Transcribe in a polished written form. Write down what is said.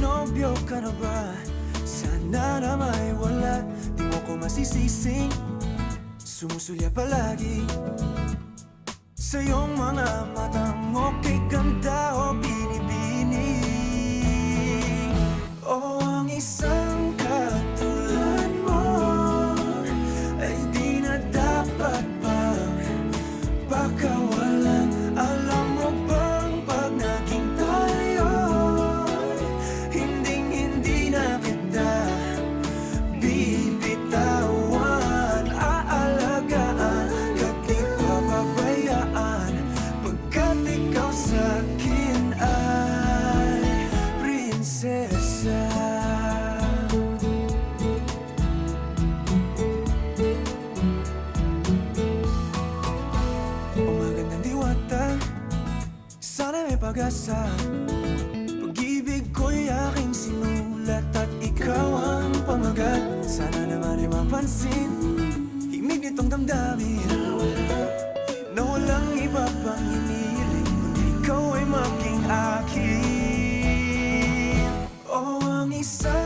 nobyo ka na ba? Sana na may wala, di mo ko masisising sumusulya palagi sa iyong mga matang okay ganda o binibini. O ang isang katulad mo ay di na dapat pang pakawalan. Alam mo bang pag naging tayo, hinding-hindi na kita bibitawan. Aalagaan ka't di papabayaan, pagkat ikaw sa'kin ay prinsesa. O magandang diwata, sana may pag-asa. Pag-ibig ko'y aking sinulat at ikaw ang pamagat. Sana naman ay mapansin himig nitong damdamin na walang iba pang hinihiling kundi ikaw ay maging akin. O ang isa